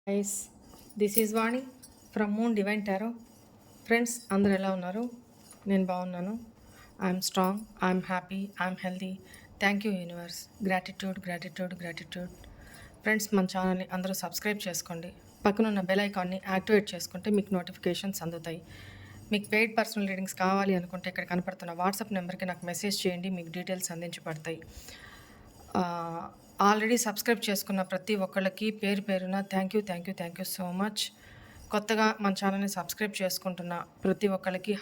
Guys, this is Vani from moon divine tarot. Friends, అందరు ఎలా ఉన్నారు? నేను బాగున్నాను. I'm strong, I'm happy, I'm healthy. Thank you universe. Gratitude gratitude gratitude. Friends, మన ఛానల్ని అందరూ సబ్స్క్రైబ్ చేసుకోండి. పక్కనున్న బెల్ ఐకాన్ని యాక్టివేట్ చేసుకుంటే మీకు నోటిఫికేషన్స్ అందుతాయి. మీకు పెయిడ్ పర్సనల్ రీడింగ్స్ కావాలి అనుకుంటే ఇక్కడ కనపడుతున్న వాట్సాప్ నెంబర్కి నాకు మెసేజ్ చేయండి. మీకు డీటెయిల్స్ అందించబడతాయి. ఆల్రెడీ సబ్స్క్రైబ్ చేసుకున్న ప్రతి ఒక్కళ్ళకి పేరు పేరున థ్యాంక్ యూ సో మచ్. కొత్తగా మన ఛానల్ని సబ్స్క్రైబ్ చేసుకుంటున్న ప్రతి ఒక్కళ్ళకి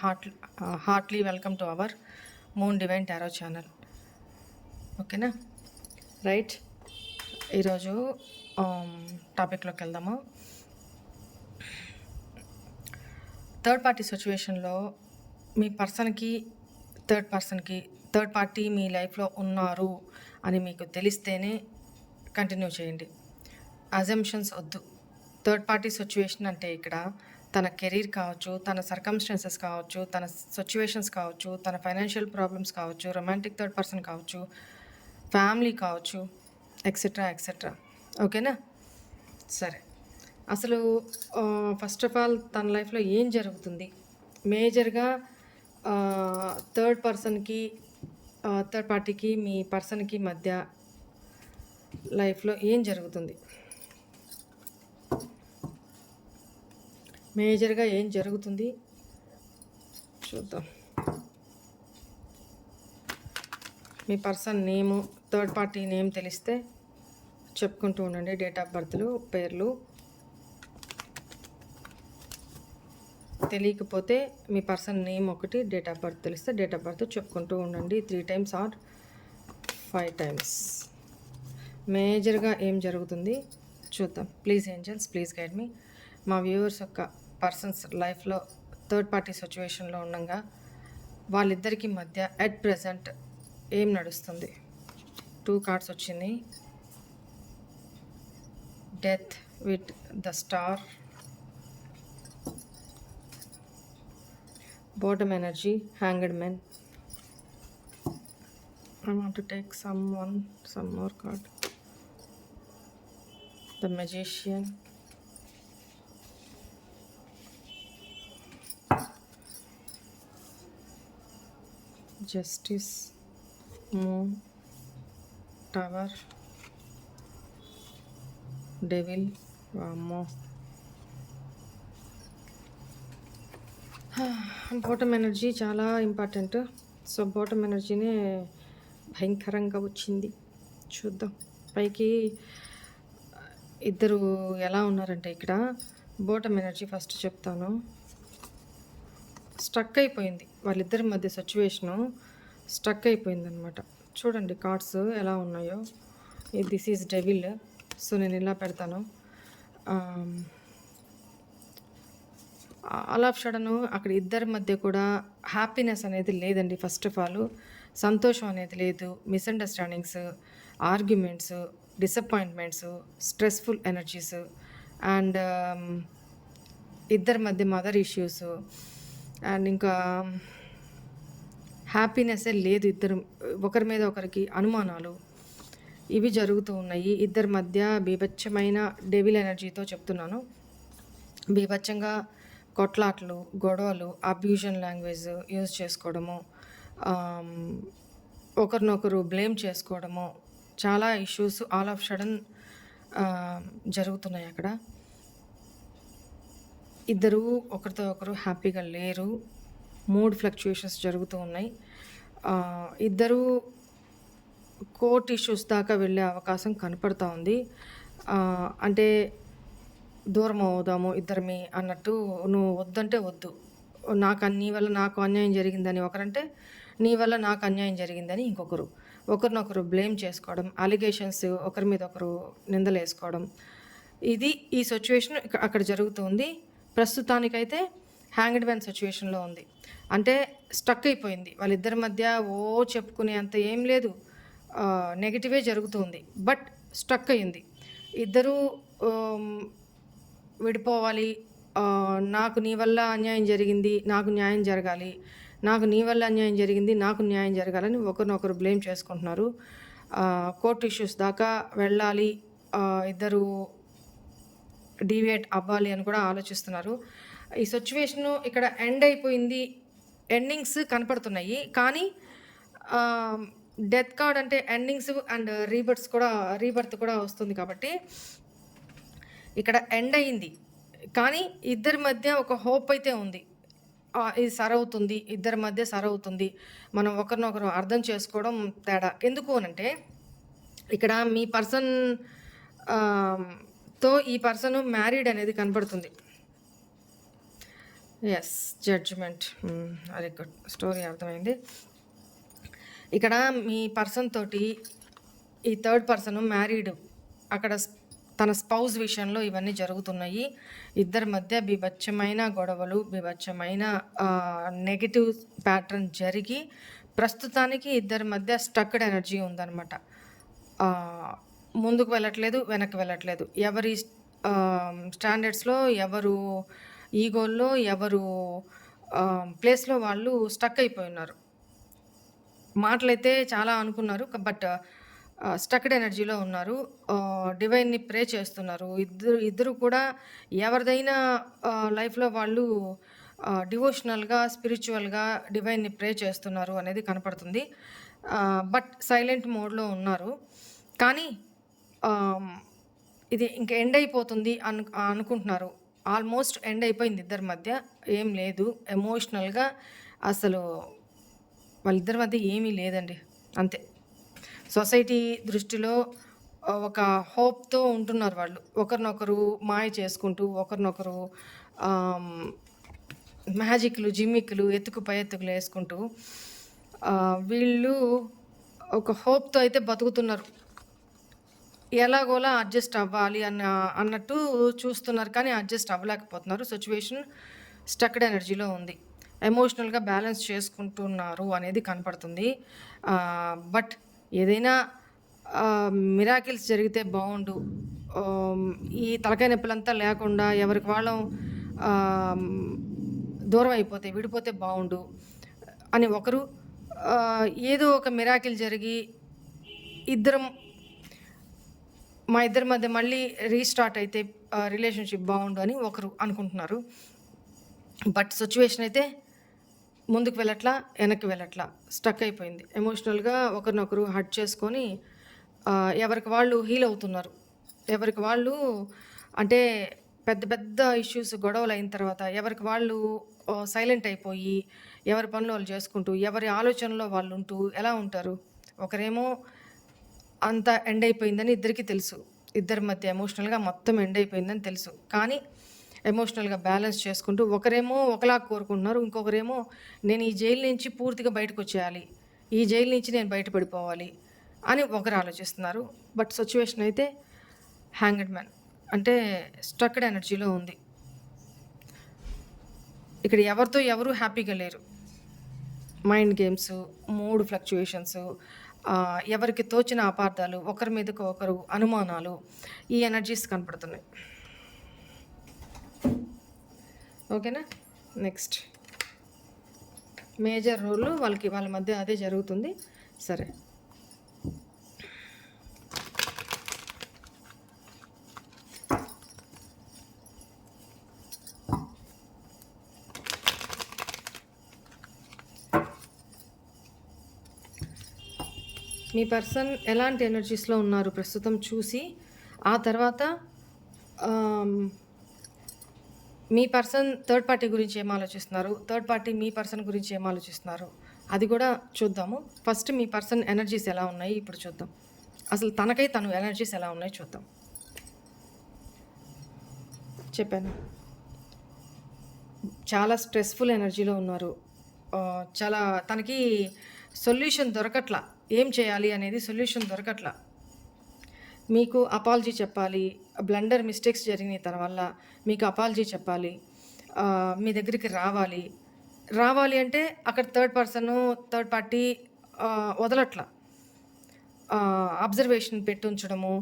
heartily welcome to our moon divine tarot channel. ఓకేనా? రైట్, ఈరోజు టాపిక్లోకి వెళ్దాము. థర్డ్ పార్టీ సిచ్యువేషన్లో మీ థర్డ్ పార్టీ మీ లైఫ్లో ఉన్నారు అని మీకు తెలిస్తేనే కంటిన్యూ చేయండి. అజంప్షన్స్ వద్దు. థర్డ్ పార్టీ సిచ్యువేషన్ అంటే ఇక్కడ తన కెరీర్ కావచ్చు, తన సర్కమ్స్టాన్సెస్ కావచ్చు, తన సిచ్యువేషన్స్ కావచ్చు, తన ఫైనాన్షియల్ ప్రాబ్లమ్స్ కావచ్చు, రొమాంటిక్ థర్డ్ పర్సన్ కావచ్చు, ఫ్యామిలీ కావచ్చు, ఎక్సెట్రా ఎక్సెట్రా. ఓకేనా? సరే, అసలు ఫస్ట్ ఆఫ్ ఆల్ తన లైఫ్లో ఏం జరుగుతుంది? మేజర్గా థర్డ్ పార్టీకి మీ పర్సన్కి మధ్య లైఫ్లో ఏం జరుగుతుంది? మేజర్గా ఏం జరుగుతుంది చూద్దాం. మీ person name, third party name తెలిస్తే చెప్పుకుంటూ ఉండండి. డేట్ ఆఫ్ బర్త్లు, పేర్లు. తెలియకపోతే మీ పర్సన్ నేమ్ ఒకటి, డేట్ ఆఫ్ బర్త్ తెలిస్తే డేట్ ఆఫ్ బర్త్ చెప్పుకుంటూ ఉండండి 3 times ఆర్ 5 times. మేజర్గా ఏం జరుగుతుంది చూద్దాం. ప్లీజ్ ఏంజల్స్, ప్లీజ్ గైడ్ మీ. మా వ్యూవర్స్ యొక్క పర్సన్స్ లైఫ్లో థర్డ్ పార్టీ సిచ్యువేషన్లో ఉండగా వాళ్ళిద్దరికి మధ్య అట్ ప్రెజెంట్ ఏం నడుస్తుంది? 2 cards వచ్చింది. Death with the star, bottom energy, hanged man. I want to take some more card. The magician, justice, moon, tower, devil, Vamo. Bottom energy చాలా ఇంపార్టెంట్. సో బాటమ్ ఎనర్జీనే భయంకరంగా వచ్చింది. చూద్దాం. పైకి ఇద్దరు ఎలా ఉన్నారంటే ఇక్కడ బాటమ్ ఎనర్జీ ఫస్ట్ చెప్తాను. స్ట్రక్ అయిపోయింది వాళ్ళిద్దరి మధ్య సిచ్యువేషను. స్ట్రక్ అయిపోయిందనమాట. చూడండి కార్డ్స్ ఎలా ఉన్నాయో. This is devil. సో నేను ఇలా పెడతాను. ఆల్ ఆఫ్ సడన్ అక్కడ ఇద్దరి మధ్య కూడా హ్యాపీనెస్ అనేది లేదండి. ఫస్ట్ ఆఫ్ ఆల్ సంతోషం అనేది లేదు. Misunderstandings, arguments, disappointments, stressful energies and ఇద్దరి మధ్య మదర్ ఇష్యూస్ అండ్ ఇంకా హ్యాపీనెస్సే లేదు. ఒకరి మీద ఒకరికి అనుమానాలు, ఇవి జరుగుతూ ఉన్నాయి ఇద్దరి మధ్య. బీభత్సమైన డెవిల్ ఎనర్జీతో చెప్తున్నాను. బీభత్సంగా కొట్లాట్లు, గొడవలు, అబ్యూజన్ లాంగ్వేజ్ యూజ్ చేసుకోవడము, ఒకరినొకరు బ్లేమ్ చేసుకోవడము, చాలా ఇష్యూస్ ఆల్ ఆఫ్ సడన్ జరుగుతున్నాయి అక్కడ. ఇద్దరు ఒకరితో ఒకరు హ్యాపీగా లేరు. మూడ్ ఫ్లక్చుయేషన్స్ జరుగుతూ ఉన్నాయి. ఇద్దరు కోర్ట్ ఇష్యూస్ దాకా వెళ్ళే అవకాశం కనపడుతూ ఉంది. అంటే దూరం అవుదాము ఇద్దరమి అన్నట్టు. నువ్వు వద్దంటే వద్దు, నీ వల్ల నాకు అన్యాయం జరిగిందని ఒకరంటే, నీ వల్ల నాకు అన్యాయం జరిగిందని ఇంకొకరు. ఒకరినొకరు బ్లేమ్ చేసుకోవడం, అలిగేషన్స్, ఒకరి మీద ఒకరు నిందలు వేసుకోవడం, ఇది ఈ సిచ్యువేషన్ అక్కడ జరుగుతుంది. ప్రస్తుతానికైతే హ్యాంగ్డ్ మ్యాన్ సిచ్యువేషన్లో ఉంది. అంటే స్టక్ అయిపోయింది వాళ్ళిద్దరి మధ్య. చెప్పుకునే అంత ఏం లేదు, నెగిటివే జరుగుతుంది. బట్ స్టక్ అయ్యింది. ఇద్దరూ విడిపోవాలి. నాకు నీ వల్ల అన్యాయం జరిగింది, నాకు న్యాయం జరగాలి, నాకు నీ వల్ల అన్యాయం జరిగింది, నాకు న్యాయం జరగాలని ఒకరినొకరు బ్లేమ్ చేసుకుంటున్నారు. కోర్ట్ ఇష్యూస్ దాకా వెళ్ళాలి. ఇద్దరు డీవియేట్ అవ్వాలి అని కూడా ఆలోచిస్తున్నారు. ఈ సిట్యుయేషను ఇక్కడ ఎండ్ అయిపోయింది. ఎండింగ్స్ కనపడుతున్నాయి. కానీ డెత్ కార్డ్ అంటే ఎండింగ్స్ అండ్ రీబర్త్ కూడా వస్తుంది కాబట్టి ఇక్కడ ఎండ్ అయింది. కానీ ఇద్దరి మధ్య ఒక హోప్ అయితే ఉంది. ఇది సరవుతుంది. ఇద్దరి మధ్య సరవుతుంది. మనం ఒకరినొకరు అర్థం చేసుకోవడం తేడా. ఎందుకు అనంటే ఇక్కడ మీ పర్సన్ తో ఈ పర్సన్ మ్యారీడ్ అనేది కనపడుతుంది. Yes. Judgement. Very good. Story అర్థమైంది. ఇక్కడ మీ పర్సన్ తోటి ఈ థర్డ్ పర్సన్ మ్యారీడ్. అక్కడ తన స్పౌస్ విషయంలో ఇవన్నీ జరుగుతున్నాయి. ఇద్దరి మధ్య బీభత్సమైన గొడవలు, బీభత్సమైన నెగెటివ్ ప్యాటర్న్ జరిగి ప్రస్తుతానికి ఇద్దరి మధ్య స్టక్డ్ ఎనర్జీ ఉందన్నమాట. ముందుకు వెళ్ళట్లేదు, వెనక్కి వెళ్ళట్లేదు. ఎవరి స్టాండర్డ్స్‌లో, ఎవరు ఈగోల్లో, ఎవరు ప్లేస్‌లో వాళ్ళు స్టక్ అయిపోయి ఉన్నారు. మాటలైతే చాలా అనుకున్నారు. బట్ స్టక్డ్ ఎనర్జీలో ఉన్నారు. డివైన్‌ని ప్రే చేస్తున్నారు. ఇద్దరు కూడా ఎవరిదైనా లైఫ్‌లో వాళ్ళు డివోషనల్‌గా, స్పిరిచువల్‌గా డివైన్‌ని ప్రే చేస్తున్నారు అనేది కనపడుతుంది. బట్ సైలెంట్ మోడ్‌లో ఉన్నారు. కానీ ఇది ఇంక ఎండ్ అయిపోతుంది అనుకుంటున్నారు. ఆల్మోస్ట్ ఎండ్ అయిపోయింది ఇద్దరి మధ్య. ఏం లేదు. ఎమోషనల్‌గా అసలు వాళ్ళిద్దరి మధ్య ఏమీ లేదండి. అంతే. సొసైటీ దృష్టిలో ఒక హోప్‌తో ఉంటున్నారు వాళ్ళు. ఒకరినొకరు మాయ చేసుకుంటూ, ఒకరినొకరు మ్యాజిక్‌లు, జిమ్మిక్‌లు, ఎత్తుకు పై ఎత్తుకులు వేసుకుంటూ వీళ్ళు ఒక హోప్‌తో అయితే బతుకుతున్నారు. ఎలాగోలా అడ్జస్ట్ అవ్వాలి అన్నట్టు చూస్తున్నారు. కానీ అడ్జస్ట్ అవ్వలేకపోతున్నారు. సిట్యుయేషన్ స్టక్డ్ ఎనర్జీలో ఉంది. ఎమోషనల్‌గా బ్యాలెన్స్ చేసుకుంటున్నారు అనేది కనపడుతుంది. బట్ ఏదైనా మిరాకిల్స్ జరిగితే బావుండు. ఈ తలకాయ నొప్పులంతా లేకుండా ఎవరికి వాళ్ళం దూరం అయిపోతే, విడిపోతే బావుండు అని ఒకరు, ఏదో ఒక మిరాకిల్ జరిగి మా ఇద్దరి మధ్య మళ్ళీ రీస్టార్ట్ అయితే రిలేషన్‌షిప్ బావుండు అని ఒకరు అనుకుంటున్నారు. బట్ సిట్యుయేషన్ అయితే ముందుకు వెళ్ళట్లా, వెనక్కి వెళ్ళట్లా. స్టక్ అయిపోయింది. ఎమోషనల్‌గా ఒకరినొకరు హర్ట్ చేసుకొని ఎవరికి వాళ్ళు హీల్ అవుతున్నారు. ఎవరికి వాళ్ళు అంటే పెద్ద పెద్ద ఇష్యూస్ గొడవలు అయిన తర్వాత ఎవరికి వాళ్ళు సైలెంట్ అయిపోయి, ఎవరి పనులు వాళ్ళు చేసుకుంటూ, ఎవరి ఆలోచనలో వాళ్ళు ఉంటూ ఎలా ఉంటారు? ఒకరేమో అంతా ఎండ్ అయిపోయిందని ఇద్దరికీ తెలుసు. ఇద్దరి మధ్య ఎమోషనల్‌గా మొత్తం ఎండ్ అయిపోయిందని తెలుసు. కానీ ఎమోషనల్‌గా బ్యాలెన్స్ చేసుకుంటూ ఒకరేమో ఒకలాగా కోరుకుంటున్నారు. ఇంకొకరేమో నేను ఈ జైలు నుంచి పూర్తిగా బయటకొచ్చేయాలి. ఈ జైలు నుంచి నేను బయటపడిపోవాలి అని ఒకరు ఆలోచిస్తున్నారు. బట్ సిట్యుయేషన్ అయితే హ్యాంగ్డ్ మ్యాన్ అంటే స్ట్రక్డ్ ఎనర్జీలో ఉంది. ఇక్కడ ఎవరితో ఎవరు హ్యాపీగా లేరు. మైండ్ గేమ్స్, మూడ్ ఫ్లక్చుయేషన్స్, ఎవరికి తోచిన అపార్థాలు, ఒకరి మీదకు ఒకరు అనుమానాలు, ఈ ఎనర్జీస్ కనపడుతున్నాయి. ఓకేనా. నెక్స్ట్ మేజర్ రోల్ వాళ్ళ మధ్య అదే జరుగుతుంది. సరే, మీ పర్సన్ ఎలాంటి ఎనర్జీస్లో ఉన్నారు ప్రస్తుతం చూసి, ఆ తర్వాత మీ పర్సన్ థర్డ్ పార్టీ గురించి ఏం ఆలోచిస్తున్నారు, థర్డ్ పార్టీ మీ పర్సన్ గురించి ఏం ఆలోచిస్తున్నారు అది కూడా చూద్దాము. ఫస్ట్ మీ పర్సన్ ఎనర్జీస్ ఎలా ఉన్నాయి ఇప్పుడు చూద్దాం. అసలు తను ఎనర్జీస్ ఎలా ఉన్నాయి చూద్దాం. చెప్పాను, చాలా స్ట్రెస్ఫుల్ ఎనర్జీలో ఉన్నారు. చాలా తనకి సొల్యూషన్ దొరకట్లా. ఏం చేయాలి అనేది సొల్యూషన్ దొరకట్లా. మీకు అపాలజీ చెప్పాలి. బ్లండర్ మిస్టేక్స్ జరిగినాయి తన వల్ల. మీకు అపాలజీ చెప్పాలి. మీ దగ్గరికి రావాలి అంటే అక్కడ థర్డ్ పార్టీ వదలట్లా. అబ్జర్వేషన్ పెట్టి ఉంచడము,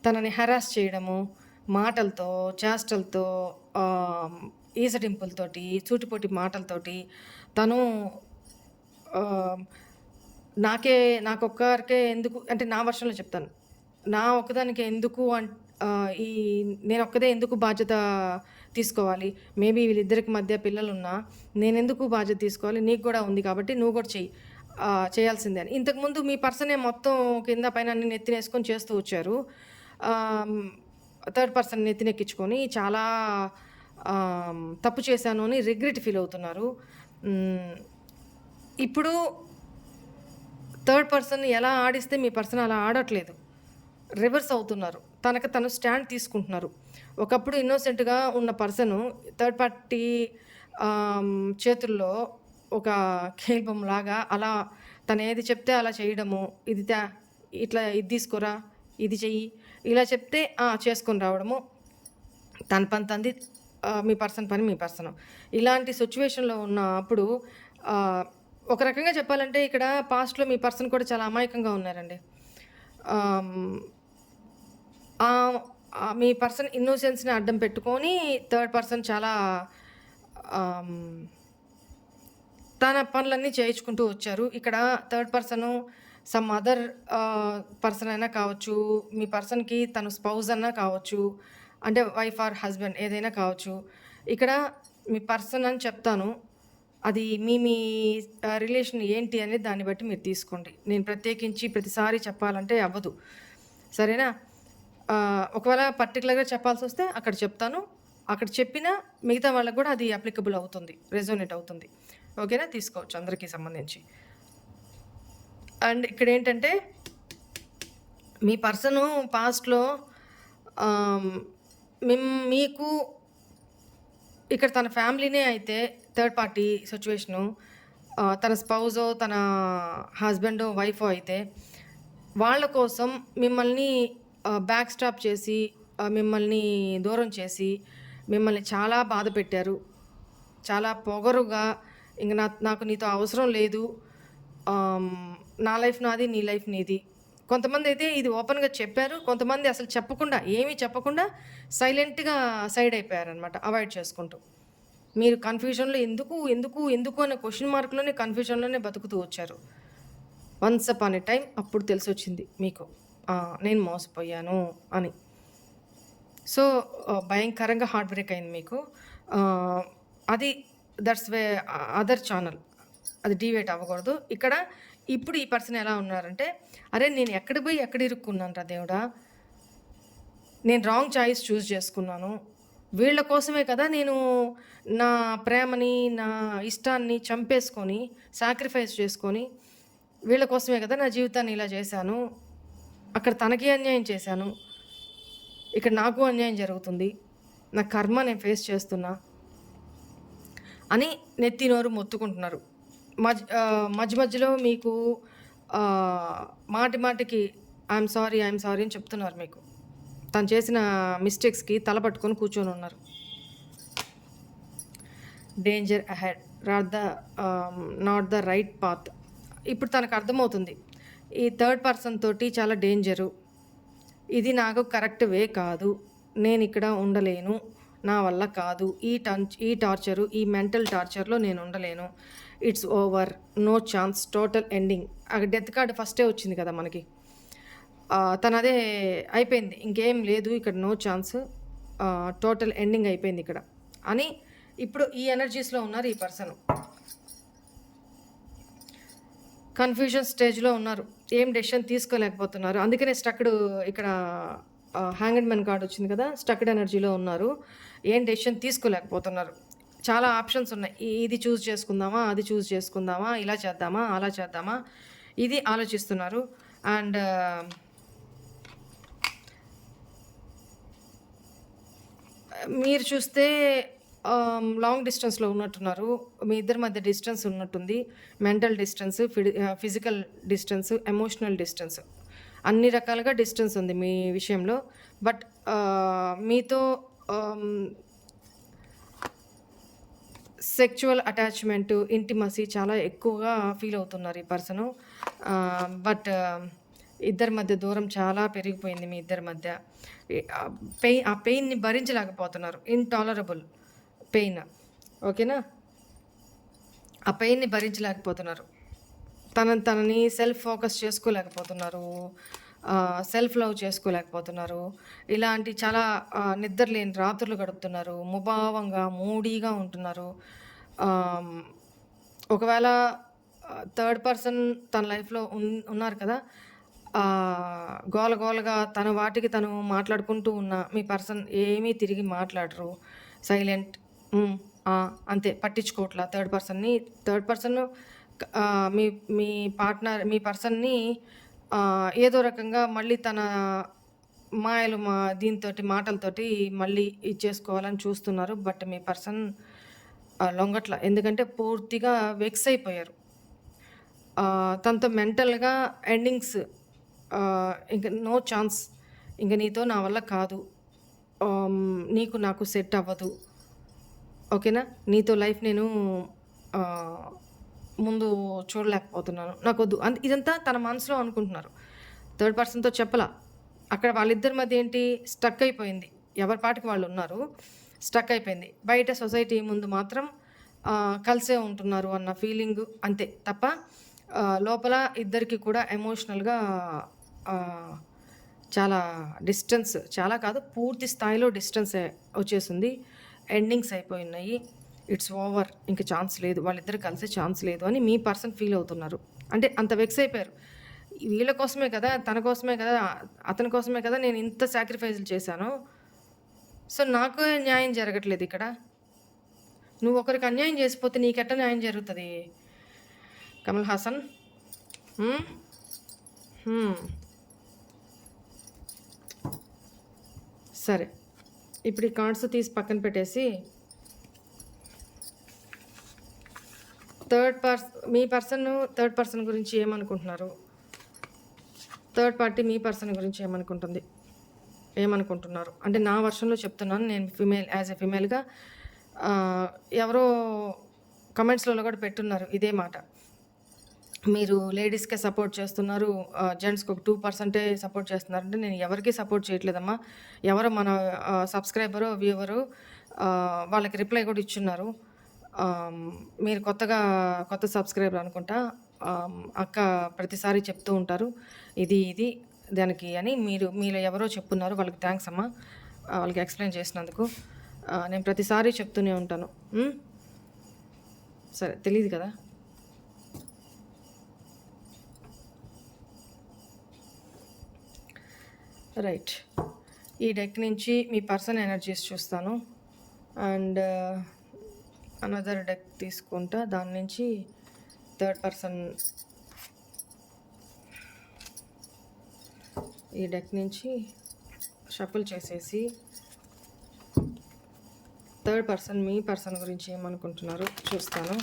తనని హెరాస్ చేయడము, మాటలతో, చేష్టలతో, ఈసడింపులతోటి, సూటిపోటి మాటలతోటి తను నాకొక్కరికే ఎందుకు అంటే, నా వర్షన్లో చెప్తాను, నా ఒక్కదానికి ఎందుకు ఈ నేనొక్కదే ఎందుకు బాధ్యత తీసుకోవాలి? మేబీ వీళ్ళిద్దరికి మధ్య పిల్లలున్నా నేనెందుకు బాధ్యత తీసుకోవాలి? నీకు గూడా ఉంది కాబట్టి నువ్వు గూడా చెయ్యి. చేయాల్సిందే అని. ఇంతకుముందు మీ పర్సనే మొత్తం కింద పైన అన్ని నెత్తినేసుకొని చేస్తూ వచ్చారు. ఆహ్, థర్డ్ పర్సన్ నెత్తినెక్కించుకొని చాలా తప్పు చేశాను అని రిగ్రెట్ ఫీల్ అవుతున్నారు. హ్మ్. ఇప్పుడు థర్డ్ పర్సన్ ఎలా ఆడిస్తే మీ పర్సన్ అలా ఆడట్లేదు. రివర్స్ అవుతున్నారు. తనకు తను స్టాండ్ తీసుకుంటున్నారు. ఒకప్పుడు ఇన్నోసెంట్‌గా ఉన్న పర్సను థర్డ్ పార్టీ చేతుల్లో ఒక కీల్బొమ్మలాగా అలా తనేది చెప్తే అలా చేయడము. ఇది ఇట్లా ఇది తీసుకోరా, ఇది చెయ్యి. ఇలా చెప్తే చేసుకొని రావడము. తన పని తంది, మీ పర్సన్ పని మీ పర్సను. ఇలాంటి సిట్యుయేషన్‌లో ఉన్నప్పుడు ఆహ్, ఒక రకంగా చెప్పాలంటే ఇక్కడ పాస్ట్‌లో మీ పర్సన్ కూడా చాలా అమాయకంగా ఉన్నారండి. ఆహ్, హ్మ్. ఆహ్, మీ పర్సన్ ఇన్నోసెన్స్‌ని అడ్డం పెట్టుకొని థర్డ్ పర్సన్ చాలా ఆహ్, హ్మ్, తన పనులన్నీ చేయించుకుంటూ వచ్చారు. ఇక్కడ third person some other person అయినా కావచ్చు. మీ పర్సన్‌కి తను స్పౌస్ అన్నా కావచ్చు. అంటే వైఫ్ ఆర్ హస్బెండ్ ఏదైనా కావచ్చు. ఇక్కడ మీ పర్సన్ అని చెప్తాను. అది మీ మీ రిలేషన్ ఏంటి అనేది దాన్ని బట్టి మీరు తీసుకోండి. నేను ప్రత్యేకించి ప్రతిసారి చెప్పాలంటే అవ్వదు. సరేనా? ఒకవేళ పర్టిక్యులర్‌గా చెప్పాల్సొస్తే అక్కడ చెప్తాను. అక్కడ చెప్పినా మిగతా వాళ్ళకి గూడా అది అప్లికబుల్ అవుతుంది. రెజోనేట్ అవుతుంది. ఓకేనా? తీసుకోవచ్చు అందరికీ సంబంధించి. అండ్ ఇక్కడేంటంటే మీ పర్సను పాస్ట్‌లో ఆహ్, మీకు ఇక్కడ తన ఫ్యామిలీనే అయితే థర్డ్ పార్టీ సిట్యుయేషను తన స్పౌజో, తన హస్బెండో, వైఫో అయితే వాళ్ళ కోసం మిమ్మల్ని బ్యాక్ స్టాప్ చేసి, మిమ్మల్ని దూరం చేసి, మిమ్మల్ని చాలా బాధపెట్టారు. చాలా పొగరుగా ఇంక నాకు నీతో అవసరం లేదు. ఆహ్, నా లైఫ్ నాది, నీ లైఫ్ నీది. కొంతమందైతే ఇది ఓపెన్‌గా చెప్పారు. కొంతమంది అసలు చెప్పకుండా, ఏమీ చెప్పకుండా సైలెంట్‌గా సైడ్ అయిపోయారనమాట. అవాయిడ్ చేసుకుంటూ. మీరు కన్‌ఫ్యూజన్‌లో ఎందుకు, ఎందుకు, ఎందుకు అనే క్వెషన్ మార్క్‌లోనే కన్‌ఫ్యూజన్‌లోనే బతుకుతూ వచ్చారు. వన్స్ అపాన్ ఎ టైమ్ అప్పుడు తెలిసొచ్చింది మీకు. నేను మోసపోయాను అని. సో, భయంకరంగా హార్ట్ బ్రేక్ అయింది మీకు. ఆహ్, అది దట్స్ వే అదర్ ఛానల్. అది డీవియేట్ అవ్వకూడదు. ఇక్కడ ఇప్పుడు ఈ పర్సన్ ఎలా ఉన్నారంటే, అరే! నేను ఎక్కడికి పోయి ఎక్కడ ఇరుక్కున్నానురా దేవుడా! నేను రాంగ్ చాయిస్ చూజ్ చేసుకున్నాను. వీళ్ళ కోసమే కదా నేను నా ప్రేమని, నా ఇష్టాన్ని చంపేసుకొని, సాక్రిఫైస్ చేసుకొని, వీళ్ళ కోసమే కదా నా జీవితాన్ని ఇలా చేశాను. అక్కడ తనకి అన్యాయం చేశాను. ఇక్కడ నాకు అన్యాయం జరుగుతుంది. నా కర్మ నేను ఫేస్ చేస్తున్నా అని నెత్తి నోరు మొత్తుకుంటున్నారు. మధ్య మధ్యలో మీకు మాటి మాటికి ఐయామ్ సారీ, ఐయామ్ సారీ అని చెప్తున్నారు మీకు. తను చేసిన మిస్టేక్స్‌కి తల పట్టుకొని కూర్చొనున్నారు. Danger ahead not the right path. ఇప్పుడు తనకు అర్థమవుతుంది. ఈ థర్డ్ పర్సన్ తోటి చాలా డేంజరు. ఇది నాకు కరెక్ట్ వే కాదు. నేనిక్కడ ఉండలేను. నా వల్ల కాదు. ఈ టార్చరు, ఈ మెంటల్ టార్చర్‌లో నేను ఉండలేను. It's over. No chance. Total ending. అక్కడ డెత్ కార్డ్ ఫస్టే వచ్చింది కదా మనకి. తనదే అయిపోయింది. ఇంకేం లేదు ఇక్కడ నో ఛాన్స్. టోటల్ ఎండింగ్ అయిపోయింది ఇక్కడ అని ఇప్పుడు ఈ ఎనర్జీస్‌లో ఉన్నారు ఈ పర్సన్. కన్‌ఫ్యూజన్ స్టేజ్‌లో ఉన్నారు. ఏం డెసిషన్ తీసుకోలేకపోతున్నారు. అందుకనే స్టక్డ్ ఇక్కడ హ్యాంగ్డ్ మ్యాన్ కార్డ్ వచ్చింది కదా! స్టక్డ్ ఎనర్జీలో ఉన్నారు. ఏం డెసిషన్ తీసుకోలేకపోతున్నారు. చాలా ఆప్షన్స్ ఉన్నాయి. ఇది చూజ్ చేసుకుందామా? అది చూజ్ చేసుకుందామా? ఇలా చేద్దామా? అలా చేద్దామా? ఇది ఆలోచిస్తున్నారు. అండ్ మీరు చూస్తే లాంగ్ డిస్టెన్స్‌లో ఉన్నట్టున్నారు. మీ ఇద్దరి మధ్య డిస్టెన్స్ ఉన్నట్టుంది. Mental distance, physical distance, emotional distance. అన్ని రకాలుగా డిస్టెన్స్ ఉంది మీ విషయంలో. బట్ మీతో సెక్చువల్ అటాచ్‌మెంట్, ఇంటిమసీ చాలా ఎక్కువగా ఫీల్ అవుతున్నారు ఈ పర్సను. బట్ ఇద్దరి మధ్య దూరం చాలా పెరిగిపోయింది మీ ఇద్దరి మధ్య. ఆ పెయిన్‌ని భరించలేకపోతున్నారు. Intolerable pain. ఓకేనా? ఆ పెయిన్‌ని భరించలేకపోతున్నారు. తనని సెల్ఫ్ ఫోకస్ చేసుకోలేకపోతున్నారు. సెల్ఫ్ లవ్ చేసుకోలేకపోతున్నారు. ఇలాంటి చాలా నిద్ర లేని రాత్రులు గడుపుతున్నారు. ముభావంగా, మూడీగా ఉంటున్నారు. ఆహ్, ఒకవేళ థర్డ్ పర్సన్ తన లైఫ్‌లో ఉన్నారు కదా! గోల గోలగా తన వాటికి తను మాట్లాడుకుంటూ ఉన్న మీ పర్సన్ ఏమీ తిరిగి మాట్లాడరు. సైలెంట్. హ్మ్. ఆ! అంతే పట్టించుకోవట్ల థర్డ్ పర్సన్ మీ మీ పార్ట్నర్ మీ పర్సన్‌ని ఏదో రకంగా మళ్ళీ తన మాయలు దీనితోటి మాటలతోటి మళ్ళీ ఇచ్చేసుకోవాలని చూస్తున్నారు. బట్ మీ పర్సన్ లొంగట్ల. ఎందుకంటే పూర్తిగా వెక్స్ అయిపోయారు. తనతో మెంటల్‌గా ఎండింగ్స్ ఇంక నో ఛాన్స్. ఇంక నీతో నా వల్ల కాదు. నీకు నాకు సెట్ అవ్వదు. ఓకేనా? నీతో లైఫ్ నేను ఆహ్, ముందు చూడలేకపోతున్నాను. నాకొద్దు. ఇదంతా తన మనసులో అనుకుంటున్నారు. థర్డ్ పర్సన్‌తో చెప్పలా. అక్కడ వాళ్ళిద్దరి మధ్య ఏంటి స్టక్ అయిపోయింది. ఎవరి పాటికి వాళ్ళున్నారు. స్టక్ అయిపోయింది. బయట సొసైటీ ముందు మాత్రం కలిసే ఉంటున్నారు అన్న ఫీలింగు అంతే. తప్ప లోపల ఇద్దరికి కూడా ఎమోషనల్‌గా ఆహ్, చాలా డిస్టెన్స్ చాలా కాదు పూర్తి స్థాయిలో డిస్టెన్సే వచ్చేసింది. ఎండింగ్స్ అయిపోయున్నాయి. It's over. ఇంక ఛాన్స్ లేదు. వాళ్ళిద్దరు కలిసే ఛాన్స్ లేదు అని మీ పర్సన్ ఫీల్ అవుతున్నారు. అంటే అంత వెక్స్ అయిపోయారు. వీళ్ళ కోసమే కదా! తన కోసమే కదా! అతని కోసమే కదా! నేను ఇంత సాక్రిఫైస్‌లు చేశాను. సో, నాకు న్యాయం జరగట్లేదు ఇక్కడ. నువ్వు ఒకరికి అన్యాయం చేసిపోతే నీకెట్ట న్యాయం జరుగుతది? కమల్ హాసన్. హ్మ్. హ్మ్. సరే. ఇప్పుడు ఈ కార్డ్స్ తీసి పక్కన పెట్టేసి మీ పర్సన్ థర్డ్ పర్సన్ గురించి ఏమనుకుంటున్నారు? థర్డ్ పార్టీ మీ పర్సన్ గురించి ఏమనుకుంటున్నారు? అంటే నా వర్షన్‌లో చెప్తున్నాను. నేను యాజ్ ఎ ఫీమేల్‌గా ఎవరో కమెంట్స్‌లలో కూడా పెట్టున్నారు ఇదే మాట. మీరు లేడీస్‌కే సపోర్ట్ చేస్తున్నారు. జెంట్స్‌కి ఒక 2% సపోర్ట్ చేస్తున్నారంటే నేను ఎవరికీ సపోర్ట్ చేయట్లేదమ్మా. ఎవరో మన సబ్స్క్రైబరో, వ్యూవరో వాళ్ళకి రిప్లై కూడా ఇచ్చున్నారు. మీరు కొత్త సబ్స్క్రైబర్ అనుకుంటా. అక్క ప్రతిసారి చెప్తూ ఉంటారు. ఇది దానికి అని మీలో ఎవరో చెప్పున్నారు. వాళ్ళకి థ్యాంక్స్ అమ్మా. వాళ్ళకి ఎక్స్‌ప్లెయిన్ చేసినందుకు. నేను ప్రతిసారి చెప్తూనే ఉంటాను. సరే తెలీదు కదా! రైట్. ఈ డెక్ నుంచి మీ పర్సన్ ఎనర్జీస్ చూస్తాను. అండ్ అనదర్ డెక్ తీసుకుంటా. దాని నుంచి థర్డ్ పర్సన్ ఈ డెక్ నుంచి షఫుల్ చేసేసి థర్డ్ పర్సన్ మీ పర్సన్ గురించి ఏమనుకుంటున్నారు చూస్తాను.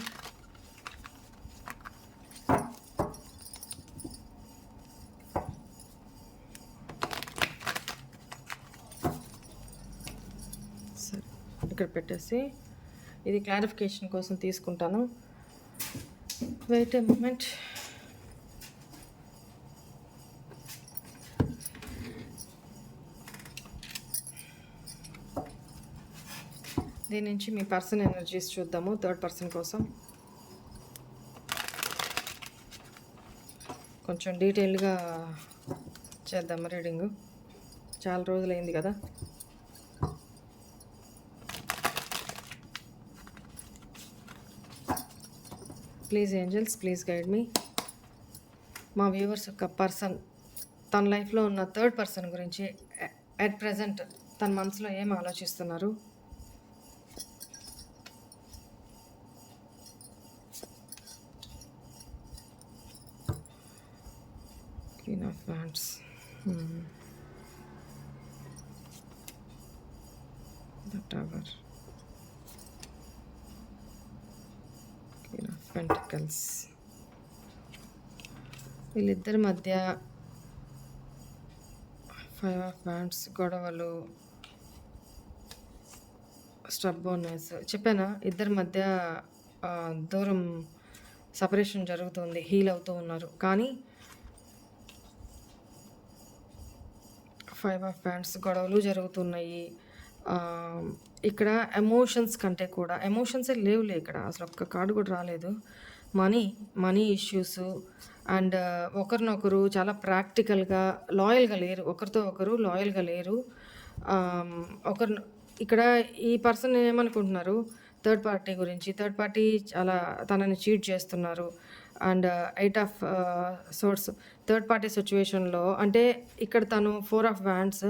సరే ఇక్కడ పెట్టేసి ఇది క్లారిఫికేషన్ కోసం తీసుకుంటాను. వెయిట్ ఏ మూమెంట్. దీని నుంచి మీ పర్సన్ ఎనర్జీస్ చూద్దాము థర్డ్ పర్సన్ కోసం. కొంచెం డీటెయిల్గా చేద్దాము రీడింగు. చాలా రోజులైంది కదా. ప్లీజ్ ఏంజల్స్, ప్లీజ్ గైడ్ మీ. మా వ్యూవర్స్ యొక్క పర్సన్ తన లైఫ్లో ఉన్న థర్డ్ పర్సన్ గురించి అట్ ప్రజెంట్ తన మనసులో ఏం ఆలోచిస్తున్నారు? Queen of Wands. The Tower. Queen of Pentacles. వీళ్ళిద్దరి మధ్య 5 of Wands, గొడవలు, స్టబ్బోర్నెస్. చెప్పానా ఇద్దరి మధ్య దూరం సపరేషన్ జరుగుతుంది. హీల్ అవుతూ ఉన్నారు. కానీ 5 ఆఫ్ హ్యాండ్స్ గొడవలు జరుగుతున్నాయి. ఇక్కడ ఎమోషన్స్ కంటే కూడా ఎమోషన్సే లేవులే ఇక్కడ. అసలు ఒక్క కార్డు కూడా రాలేదు. మనీ, మనీ ఇష్యూసు అండ్ ఒకరినొకరు చాలా ప్రాక్టికల్‌గా, లాయల్‌గా లేరు. ఒకరితో ఒకరు లాయల్‌గా లేరు. ఆహ్, ఒకరిని ఇక్కడ ఈ పర్సన్ ఏమనుకుంటున్నారు, థర్డ్ పార్టీ గురించి. థర్డ్ పార్టీ చాలా తనని చీట్ చేస్తున్నారు. And 8 of swords third party సిట్యుయేషన్‌లో అంటే ఇక్కడ తను 4 ఆఫ్ వ్యాండ్స్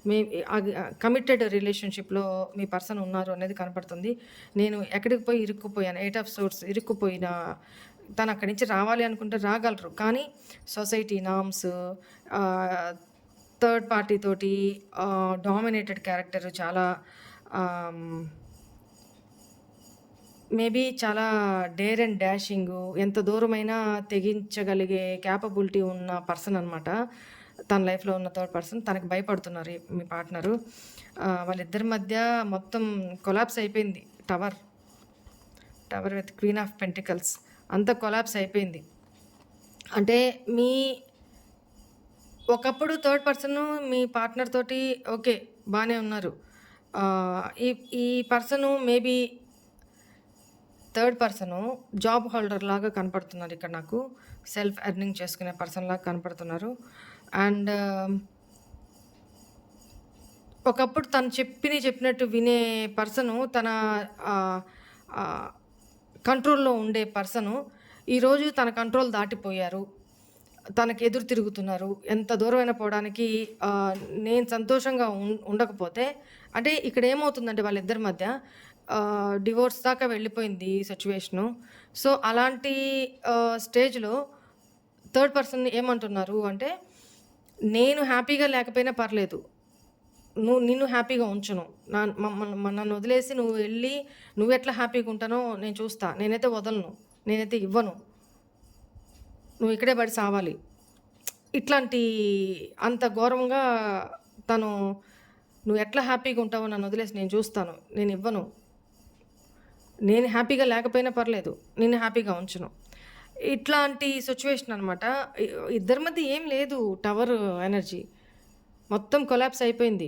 మే అది కమిటెడ్ రిలేషన్‌షిప్‌లో మీ పర్సన్ ఉన్నారు అనేది కనపడుతుంది. నేను ఎక్కడికి పోయి ఇరుక్కుపోయాను. 8 ఆఫ్ సోర్డ్స్ ఇరుక్కుపోయిన తను అక్కడి నుంచి రావాలి అనుకుంటే రాగలరు. కానీ సొసైటీ నార్మ్స్, ఆహ్, థర్డ్ పార్టీ తోటి డామినేటెడ్ క్యారెక్టర్ చాలా ఆహ్, మేబీ చాలా డేర్ అండ్ డాషింగు, ఎంత దూరమైనా తెగించగలిగే క్యాపబిలిటీ ఉన్న పర్సన్ అనమాట. తన లైఫ్‌లో ఉన్న థర్డ్ పర్సన్. తనకి భయపడుతున్నారు మీ పార్ట్నరు. వాళ్ళిద్దరి మధ్య మొత్తం కొలాప్స్ అయిపోయింది. Tower with queen of pentacles అంతా కొలాప్స్ అయిపోయింది. అంటే ఒకప్పుడు థర్డ్ పర్సను మీ పార్ట్నర్ తోటి ఓకే. బానే ఉన్నారు. ఈ ఈ person maybe third person job holder లాగా కనపడుతున్నారు ఇక్కడ నాకు. సెల్ఫ్ ఎర్నింగ్ చేసుకునే పర్సన్ లాగా కనపడుతున్నారు. అండ్ ఒకప్పుడు తను చెప్పినట్టు వినే పర్సను, తన కంట్రోల్‌లో ఉండే పర్సను ఈరోజు తన కంట్రోల్ దాటిపోయారు. తనకి ఎదురు తిరుగుతున్నారు. ఎంత దూరమైనా పోవడానికి నేను సంతోషంగా ఉండకపోతే అంటే ఇక్కడ ఏమవుతుందంటే వాళ్ళిద్దరి మధ్య డివోర్స్ దాకా వెళ్ళిపోయింది సిట్యుయేషను. సో, అలాంటి స్టేజ్‌లో థర్డ్ పర్సన్ ఏమంటున్నారు అంటే, నేను హ్యాపీగా లేకపోయినా పర్లేదు. నిన్ను హ్యాపీగా ఉంచను. నన్ను వదిలేసి నువ్వు వెళ్ళి నువ్వెట్లా హ్యాపీగా ఉంటానో నేను చూస్తా. నేనైతే వదలను. నేనైతే ఇవ్వను. నువ్వు ఇక్కడే పడి సావాలి. ఇట్లాంటి అంత ఘోరంగా తను నువ్వు ఎట్లా హ్యాపీగా ఉంటావో నన్ను వదిలేసి నేను చూస్తాను. నేను ఇవ్వను. నేను హ్యాపీగా లేకపోయినా పర్లేదు. నిన్ను హ్యాపీగా ఉంచను. ఇట్లాంటి సిట్యుయేషన్ అనమాట. ఇద్దరి మధ్య ఏం లేదు. టవర్ ఎనర్జీ మొత్తం కొలాప్స్ అయిపోయింది.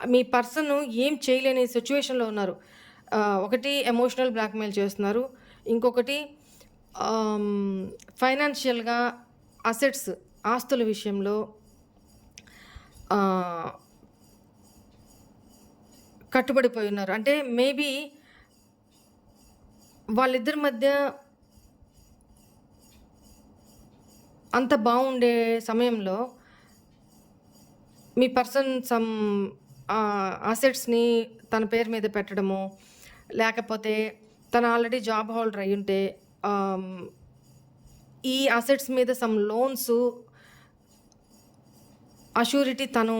మీ పర్సన్ ఏం చేయలేని సిట్యుయేషన్‌లో ఉన్నారు. ఒకటి ఎమోషనల్ బ్లాక్‌మెయిల్ చేస్తున్నారు. ఇంకొకటి ఫైనాన్షియల్‌గా అసెట్స్, ఆస్తుల విషయంలో కట్టుబడిపోయి ఉన్నారు. అంటే మేబీ వాళ్ళిద్దరి మధ్య అంత బాగుండే సమయంలో మీ పర్సన్ సమ్ అసెట్స్‌ని తన పేరు మీద పెట్టడము, లేకపోతే తను ఆల్రెడీ జాబ్ హోల్డర్ అయ్యుంటే ఈ అసెట్స్ మీద సమ్ లోన్స్ అష్యూరిటీ తను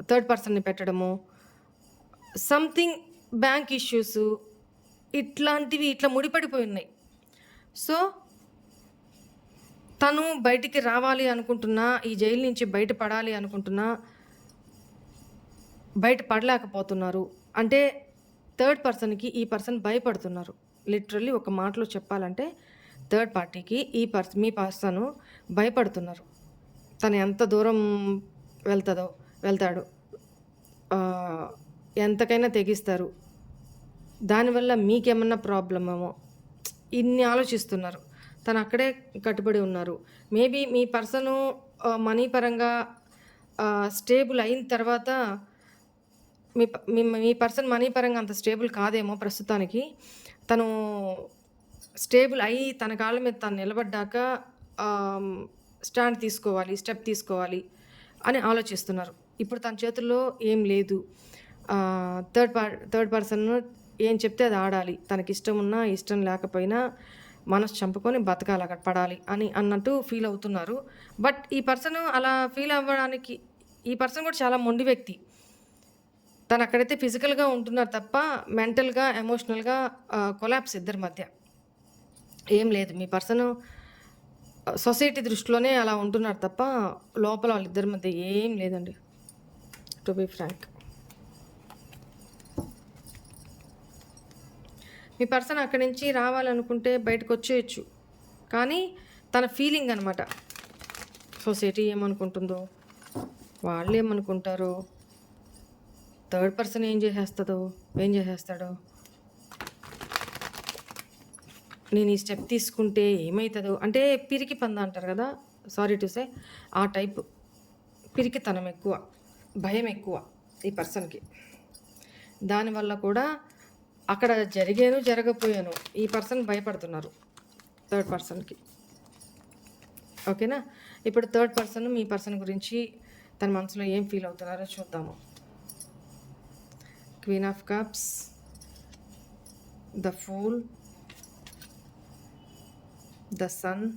థర్డ్ పర్సన్‌ని పెట్టడము, సంథింగ్ బ్యాంక్ ఇష్యూసు ఇట్లాంటివి ఇట్లా ముడిపడిపోయి ఉన్నాయి. సో, తను బయటికి రావాలి అనుకుంటున్నా, ఈ జైలు నుంచి బయటపడాలి అనుకుంటున్నా, బయట పడలేకపోతున్నారు. అంటే థర్డ్ పర్సన్‌కి ఈ పర్సన్ భయపడుతున్నారు. లిటరల్లీ ఒక మాటలో చెప్పాలంటే థర్డ్ పార్టీకి మీ పర్సను భయపడుతున్నారు. తను ఎంత దూరం వెళ్తాడు. ఎంతకైనా తెగిస్తారు. దానివల్ల మీకేమన్నా ప్రాబ్లమ్ ఏమో ఇన్ని ఆలోచిస్తున్నారు. తను అక్కడే కట్టుబడి ఉన్నారు. మేబీ మీ పర్సను మనీ పరంగా స్టేబుల్ అయిన తర్వాత మీ పర్సన్ మనీ పరంగా అంత స్టేబుల్ కాదేమో ప్రస్తుతానికి. తను స్టేబుల్ అయ్యి తన కాళ్ళ మీద తను నిలబడ్డాక స్టెప్ తీసుకోవాలి అని ఆలోచిస్తున్నారు. ఇప్పుడు తన చేతుల్లో ఏం లేదు. థర్డ్ పర్సన్ ఏం చెప్తే అది ఆడాలి. తనకిష్టం ఉన్నా, ఇష్టం లేకపోయినా మనసు చంపుకొని బతకాలి, అక్కడ పడాలి అన్నట్టు ఫీల్ అవుతున్నారు. బట్ ఈ పర్సన్ అలా ఫీల్ అవ్వడానికి ఈ పర్సన్ కూడా చాలా మొండి వ్యక్తి. తను అక్కడైతే ఫిజికల్‌గా ఉంటున్నారు తప్ప మెంటల్‌గా, ఎమోషనల్‌గా కొలాప్స్ ఇద్దరి మధ్య. ఏం లేదు. మీ పర్సను సొసైటీ దృష్టిలోనే అలా ఉంటున్నారు తప్ప లోపల వాళ్ళిద్దరి మధ్య ఏం లేదండి. To be frank. మీ పర్సన్ అక్కడి నుంచి రావాలనుకుంటే బయటకొచ్చేయొచ్చు. కానీ తన ఫీలింగ్ అనమాట. సొసైటీ ఏమనుకుంటుందో, వాళ్ళేమనుకుంటారో, థర్డ్ పర్సన్ ఏం చేసేస్తాడో నేను ఈ స్టెప్ తీసుకుంటే ఏమవుతుందో అంటే పిరికి పంద అంటారు కదా, సారీ టు సే, ఆ టైప్ పిరికితనం ఎక్కువ, భయం ఎక్కువ ఈ పర్సన్కి. దానివల్ల కూడా అక్కడ జరగపోయాను ఈ పర్సన్ భయపడుతున్నారు థర్డ్ పర్సన్కి. ఓకేనా? ఇప్పుడు థర్డ్ పర్సన్ మీ పర్సన్ గురించి తన మనసులో ఏం ఫీల్ అవుతున్నారో చూద్దాము. Queen of cups, the fool, the sun,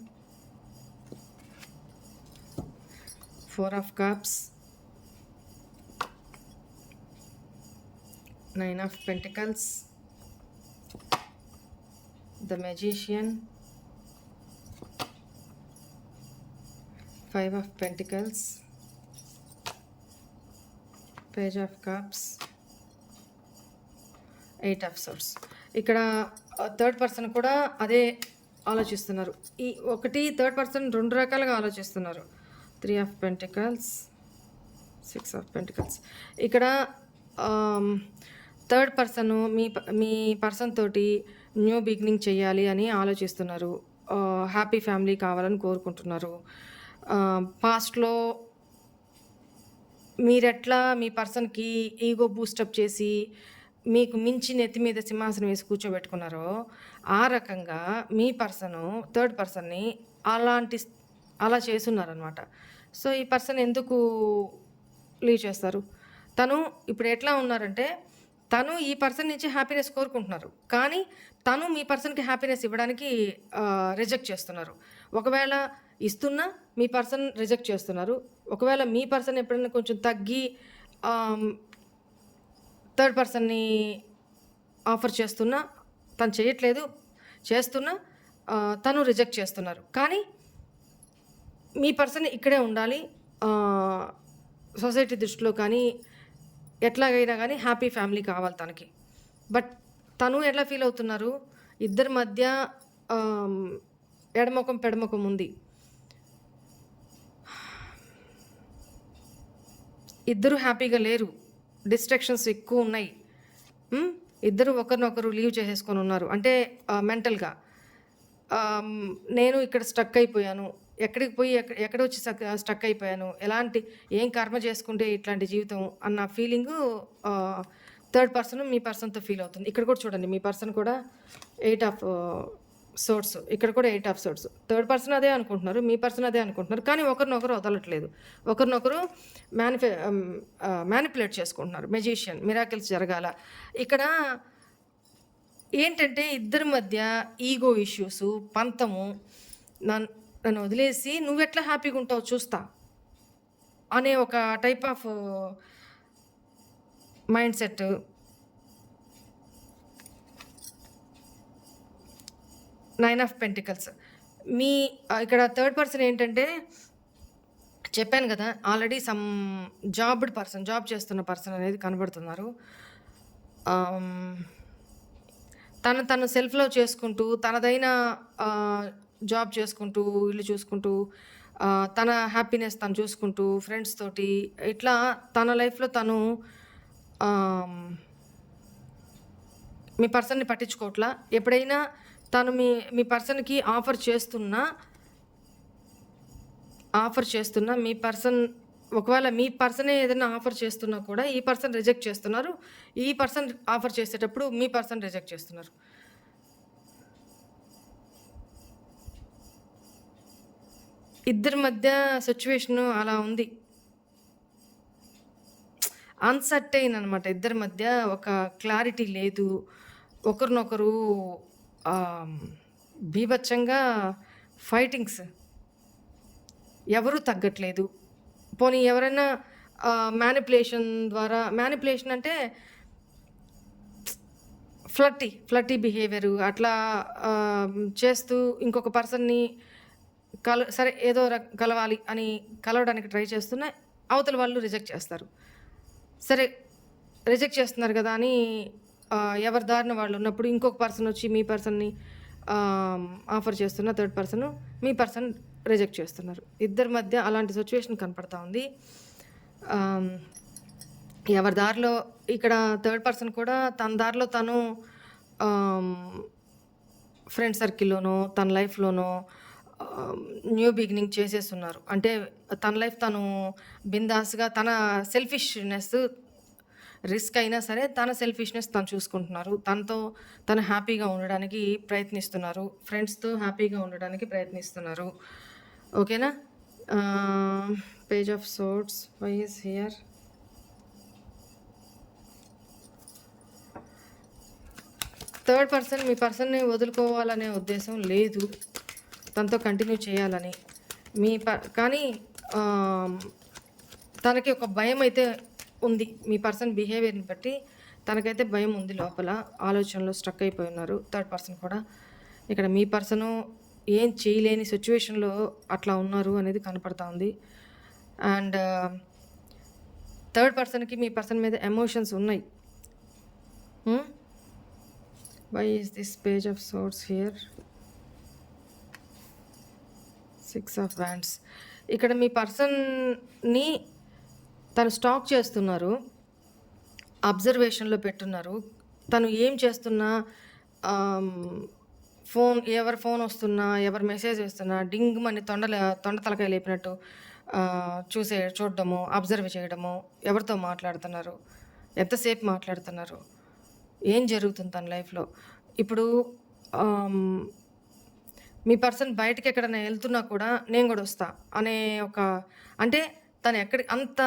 4 of cups, 9 of pentacles, the magician, 5 of pentacles, page of cups, 8 of swords. ఇక్కడ థర్డ్ పర్సన్ కూడా అదే ఆలోచిస్తున్నారు. ఈ థర్డ్ పర్సన్ 2 రకాలుగా ఆలోచిస్తున్నారు. 3 of pentacles, 6 of pentacles. ఇక్కడ థర్డ్ పర్సన్ మీ పర్సన్ తోటి new beginning చేయాలి అని ఆలోచిస్తున్నారు. హ్యాపీ ఫ్యామిలీ కావాలని కోరుకుంటున్నారు. పాస్ట్లో మీరెట్లా మీ పర్సన్కి ఈగో బూస్టప్ చేసి మీకు మించి నెత్తి మీద సింహాసనం వేసి కూర్చోబెట్టుకున్నారో ఆ రకంగా మీ పర్సను థర్డ్ పర్సన్ని అలా చేస్తున్నారనమాట. సో ఈ పర్సన్ ఎందుకు లీవ్ చేస్తారు? తను ఇప్పుడు ఎట్లా ఉన్నారంటే తను ఈ పర్సన్ నుంచి హ్యాపీనెస్ కోరుకుంటున్నారు, కానీ తను మీ పర్సన్కి హ్యాపీనెస్ ఇవ్వడానికి రిజెక్ట్ చేస్తున్నారు. ఒకవేళ ఇస్తున్నా మీ పర్సన్ రిజెక్ట్ చేస్తున్నారు. ఒకవేళ మీ పర్సన్ ఎప్పుడైనా కొంచెం తగ్గి థర్డ్ పర్సన్ని ఆఫర్ చేస్తున్నా తను చేయట్లేదు, చేస్తున్నా తను రిజెక్ట్ చేస్తున్నారు. కానీ మీ పర్సన్ ఇక్కడే ఉండాలి, సొసైటీ దృష్టిలో కానీ ఎట్లాగైనా కానీ హ్యాపీ ఫ్యామిలీ కావాలి తనకి. బట్ తను ఎట్లా ఫీల్ అవుతున్నారు? ఇద్దరి మధ్య ఎడముఖం పెడముఖం ఉంది. ఇద్దరు హ్యాపీగా లేరు, డిస్ట్రాక్షన్స్ ఎక్కువ ఉన్నాయి. ఇద్దరు ఒకరినొకరు లీవ్ చేసేసుకొని ఉన్నారు. అంటే మెంటల్గా నేను ఇక్కడ స్టక్ అయిపోయాను, ఎక్కడికి పోయి ఎక్కడ వచ్చి స్టక్ అయిపోయాను, ఏం కర్మ చేసుకుంటే ఇట్లాంటి జీవితం అన్న ఫీలింగు థర్డ్ పర్సన్ మీ పర్సన్తో ఫీల్ అవుతుంది. ఇక్కడ కూడా చూడండి, మీ పర్సన్ కూడా 8 of swords, ఇక్కడ కూడా 8 of swords. థర్డ్ పర్సన్ అదే అనుకుంటున్నారు, మీ పర్సన్ అదే అనుకుంటున్నారు, కానీ ఒకరినొకరు వదలట్లేదు, ఒకరినొకరు మ్యానిపులేట్ చేసుకుంటున్నారు. మెజిషియన్, మిరాకిల్స్ జరగాల. ఇక్కడ ఏంటంటే ఇద్దరి మధ్య ఈగో ఇష్యూస్, పంతము, నన్ను వదిలేసి నువ్వెట్లా హ్యాపీగా ఉంటావు చూస్తా అనే ఒక type of mind set. Nine of pentacles. ఇక్కడ థర్డ్ పర్సన్ ఏంటంటే చెప్పాను కదా ఆల్రెడీ జాబ్ చేస్తున్న పర్సన్ అనేది కనబడుతున్నారు. తను సెల్ఫ్ లవ్ చేసుకుంటూ తనదైన జాబ్ చేసుకుంటూ ఇల్లు చూసుకుంటూ తన హ్యాపీనెస్ తను చూసుకుంటూ ఫ్రెండ్స్ తోటి ఇట్లా తన లైఫ్లో తను మీ పర్సన్ని పట్టించుకోవట్లా. ఎప్పుడైనా తను మీ పర్సన్కి ఆఫర్ చేస్తున్నా మీ పర్సన్, ఒకవేళ మీ పర్సనే ఏదైనా ఆఫర్ చేస్తున్నా కూడా ఈ పర్సన్ రిజెక్ట్ చేస్తున్నారు. ఈ పర్సన్ ఆఫర్ చేసేటప్పుడు మీ పర్సన్ రిజెక్ట్ చేస్తున్నారు. ఇద్దరి మధ్య సిచ్యువేషన్ అలా ఉంది, అన్సర్టైన్ అనమాట. ఇద్దరి మధ్య ఒక క్లారిటీ లేదు. ఒకరినొకరు బీభత్సంగా ఫైటింగ్స్, ఎవరు తగ్గట్లేదు. పోనీ ఎవరైనా మ్యానిపులేషన్ అంటే ఫ్లర్టీ బిహేవియరు అట్లా చేస్తూ ఇంకొక పర్సన్ని సరే ఏదో కలవాలి అని కలవడానికి ట్రై చేస్తున్నా అవతల వాళ్ళు రిజెక్ట్ చేస్తారు. సరే రిజెక్ట్ చేస్తున్నారు కదా అని ఎవరి దారిన వాళ్ళు ఉన్నప్పుడు ఇంకొక పర్సన్ వచ్చి మీ పర్సన్ని ఆఫర్ చేస్తున్న థర్డ్ పర్సన్ మీ పర్సన్ రిజెక్ట్ చేస్తున్నారు. ఇద్దరి మధ్య అలాంటి సిచ్యువేషన్ కనపడతా ఉంది. ఎవరి దారిలో ఇక్కడ థర్డ్ పర్సన్ కూడా తన దారిలో తను ఫ్రెండ్ సర్కిల్‌లోనో, తన లైఫ్‌లోనో న్యూ బిగినింగ్ చేసేస్తున్నారు. అంటే తన లైఫ్ తను బిందాస్‌గా తన సెల్ఫిష్‌నెస్ రిస్క్ అయినా సరే తన సెల్ఫిష్‌నెస్ తను చూసుకుంటున్నారు. తనతో తను హ్యాపీగా ఉండడానికి ప్రయత్నిస్తున్నారు. ఫ్రెండ్స్‌తో హ్యాపీగా ఉండడానికి ప్రయత్నిస్తున్నారు. ఓకేనా? Page of swords why is here? Third person మీ పర్సన్‌ని వదులుకోవాలనే ఉద్దేశం లేదు. తనతో కంటిన్యూ చేయాలని. కానీ తనకి ఒక భయమైతే ఉంది. మీ పర్సన్ బిహేవియర్‌ని బట్టి తనకైతే భయం ఉంది లోపల. ఆలోచనలో స్ట్రక్ అయిపోయి ఉన్నారు. థర్డ్ పర్సన్ కూడా. ఇక్కడ మీ పర్సను ఏం చేయలేని సిట్యుయేషన్‌లో అట్లా ఉన్నారు అనేది కనపడతా ఉంది. అండ్ థర్డ్ పర్సన్‌కి మీ పర్సన్ మీద ఎమోషన్స్ ఉన్నాయి. Why is this page of swords here? 6 of wands. ఇక్కడ మీ పర్సన్‌ని తను స్టాక్ చేస్తున్నారు. అబ్జర్వేషన్‌లో పెట్టున్నారు. తను ఏం చేస్తున్నా ఎవరి ఫోన్ వస్తున్నా, ఎవరు మెసేజ్ చేస్తున్నా డింగ్‌మని తొండ తలకాయ లేపినట్టు చూడడము, అబ్జర్వ్ చేయడము, ఎవరితో మాట్లాడుతున్నారు, ఎంతసేపు మాట్లాడుతున్నారు, ఏం జరుగుతుంది తన లైఫ్‌లో. ఇప్పుడు మీ పర్సన్ బయటకి ఎక్కడైనా వెళ్తున్నా కూడా నేను కూడా వస్తా అనే ఒక అంటే తను అంత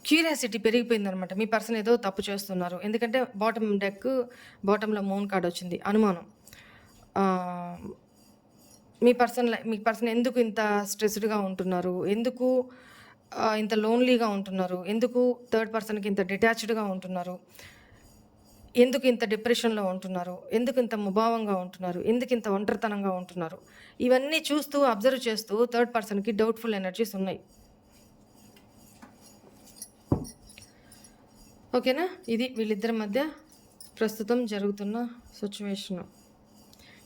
క్యూరియాసిటీ పెరిగిపోయిందనమాట. మీ పర్సన్ ఏదో తప్పు చేస్తున్నారు. ఎందుకంటే బాటంలో మూన్ కార్డ్ వచ్చింది. అనుమానం. మీ పర్సన్ ఎందుకు ఇంత స్ట్రెస్డ్‌గా ఉంటున్నారు? ఎందుకు ఇంత లోన్లీగా ఉంటున్నారు? ఎందుకు థర్డ్ పర్సన్‌కి ఇంత డిటాచ్డ్‌గా ఉంటున్నారు? ఎందుకు ఇంత డిప్రెషన్‌లో ఉంటున్నారు? ఎందుకు ఇంత ముభావంగా ఉంటున్నారు? ఎందుకు ఇంత ఒంటరితనంగా ఉంటున్నారు? ఇవన్నీ చూస్తూ, అబ్జర్వ్ చేస్తూ థర్డ్ పర్సన్‌కి డౌట్‌ఫుల్ ఎనర్జీస్ ఉన్నాయి. ఓకేనా? ఇది వీళ్ళిద్దరి మధ్య ప్రస్తుతం జరుగుతున్న సిట్యుయేషను.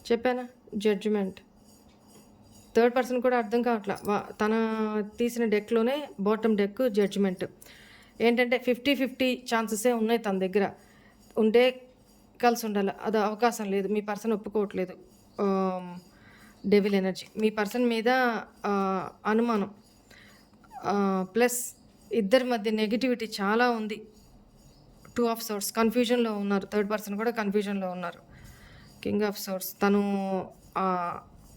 చెప్పానా? జడ్జిమెంట్. థర్డ్ పర్సన్ కూడా అర్థం కావట్లా. తన తీసిన డెక్‌లోనే బాటమ్ డెక్ జడ్జిమెంట్. ఏంటంటే 50-50 ఛాన్సెసే ఉన్నాయి తన దగ్గర. ఉంటే కలిసి ఉండాలి. అది అవకాశం లేదు. మీ పర్సన్ ఒప్పుకోవట్లేదు. Devil energy. మీ పర్సన్ మీద అనుమానం. ప్లస్ ఇద్దరి మధ్య నెగటివిటీ చాలా ఉంది. 2 ఆఫ్ సోర్డ్స్ కన్ఫ్యూజన్‌లో ఉన్నారు. థర్డ్ పర్సన్ కూడా కన్ఫ్యూజన్‌లో ఉన్నారు. కింగ్ ఆఫ్ సోర్డ్స్ తను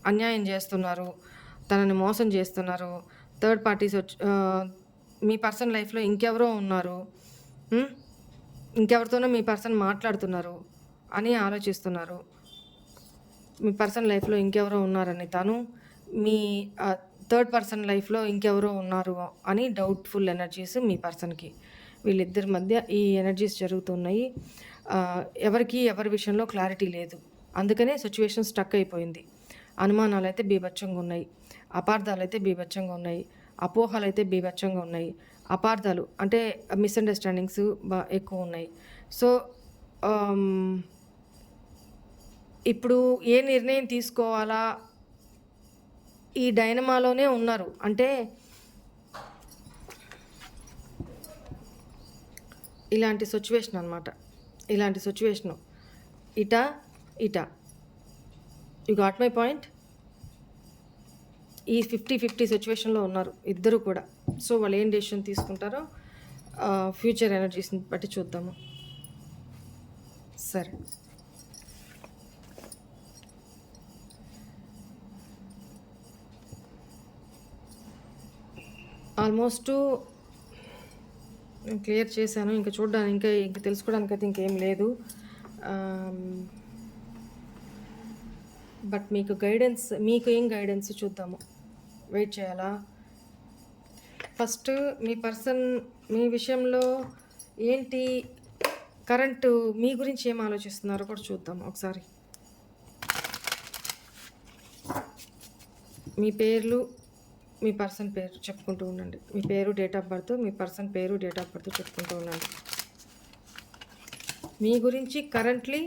అన్యాయం చేస్తున్నారు. తనని మోసం చేస్తున్నారు. థర్డ్ పార్టీస్ మీ పర్సన్ లైఫ్‌లో ఇంకెవరో ఉన్నారు. ఇంకెవరితోనో మీ పర్సన్ మాట్లాడుతున్నారు అని ఆలోచిస్తున్నారు. మీ పర్సన్ లైఫ్‌లో ఇంకెవరో ఉన్నారని తను మీ థర్డ్ పర్సన్ లైఫ్‌లో ఇంకెవరో ఉన్నారు అని డౌట్‌ఫుల్ ఎనర్జీస్ మీ పర్సన్‌కి. వీళ్ళిద్దరి మధ్య ఈ ఎనర్జీస్ జరుగుతున్నాయి. ఎవరి విషయంలో క్లారిటీ లేదు. అందుకనే సిట్యుయేషన్ స్టక్ అయిపోయింది. అనుమానాలైతే బీభత్సంగా ఉన్నాయి. అపార్థాలైతే బీభత్సంగా ఉన్నాయి. అపోహలైతే బీభత్సంగా ఉన్నాయి. అపార్థాలు అంటే మిస్‌అండర్‌స్టాండింగ్స్ ఎక్కువ ఉన్నాయి. సో ఇప్పుడు ఏ నిర్ణయం తీసుకోవాలా ఈ డైనమాలోనే ఉన్నారు. అంటే ఇలాంటి సిట్యుయేషన్ అనమాట. ఇలాంటి సిట్యుయేషను. ఇట. You got my point? ఈ 50-50 సిట్యుయేషన్‌లో ఉన్నారు ఇద్దరు కూడా. సో వాళ్ళు ఏం డెసిషన్ తీసుకుంటారో ఫ్యూచర్ ఎనర్జీస్‌ని బట్టి చూద్దాము. సరే. ఆల్మోస్ట్ నేను క్లియర్ చేశాను. ఇంకా చూడడానికి ఇంకా తెలుసుకోవడానికి అయితే ఇంకేం లేదు. బట్ మీకు ఏం గైడెన్స్ చూద్దాము. వెయిట్ చేయాలా? ఫస్ట్ మీ పర్సన్ మీ విషయంలో ఏంటి కరెంటు మీ గురించి ఏం ఆలోచిస్తున్నారో కూడా చూద్దాం ఒకసారి. మీ పేర్లు, మీ పర్సన్ పేరు చెప్పుకుంటూ ఉండండి. మీ పేరు, date of birth, me person పేరు, డేట్ ఆఫ్ బర్త్ చెప్పుకుంటూ ఉండండి. మీ గురించి కరెంట్లీ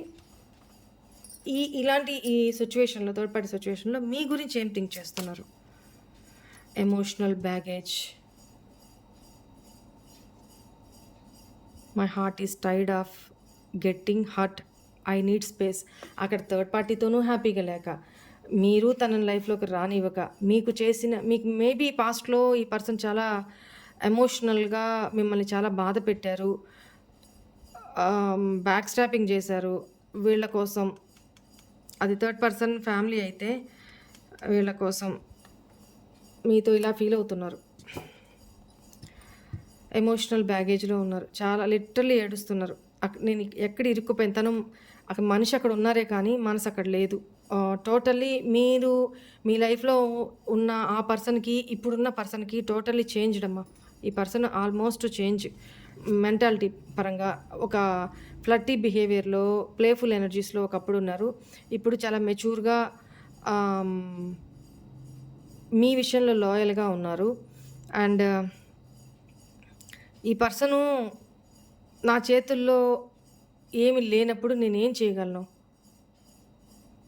ఇలాంటి సిచ్యువేషన్లో, థర్డ్ పార్టీ సిచ్యువేషన్లో మీ గురించి ఏం థింక్ చేస్తున్నారు? Emotional baggage. My heart is tired of getting hurt. I need space. అక్కడ థర్డ్ పార్టీతోనూ హ్యాపీగా లేక, మీరు తనని లైఫ్‌లోకి రానివ్వక, మీకు మేబీ పాస్ట్‌లో ఈ పర్సన్ చాలా ఎమోషనల్‌గా మిమ్మల్ని చాలా బాధ పెట్టారు. బ్యాక్ స్టాపింగ్ చేశారు వీళ్ళ కోసం. అది థర్డ్ పర్సన్ ఫ్యామిలీ అయితే వీళ్ళ కోసం మీతో ఇలా ఫీల్ అవుతున్నారు. ఎమోషనల్ బ్యాగేజ్‌లో ఉన్నారు. చాలా లిటరల్లీ ఏడుస్తున్నారు. నేను ఎక్కడ ఇరుక్కుపోయాను. అక్కడ మనిషి అక్కడ ఉన్నారే కానీ మనసు అక్కడ లేదు. టోటల్లీ మీరు మీ లైఫ్‌లో ఉన్న ఆ పర్సన్‌కి, ఇప్పుడున్న పర్సన్‌కి టోటల్లీ చేంజ్డ్ అమ్మా. ఈ పర్సన్ ఆల్మోస్ట్ చేంజ్. మెంటాలిటీ పరంగా ఒక ఫ్లర్టీ బిహేవియర్‌లో, ప్లేఫుల్ ఎనర్జీస్‌లో ఒకప్పుడు ఉన్నారు. ఇప్పుడు చాలా మెచ్యూర్‌గా మీ విషయంలో లాయల్‌గా ఉన్నారు. అండ్ ఈ పర్సను నా చేతుల్లో ఏమి లేనప్పుడు నేనేం చేయగలను?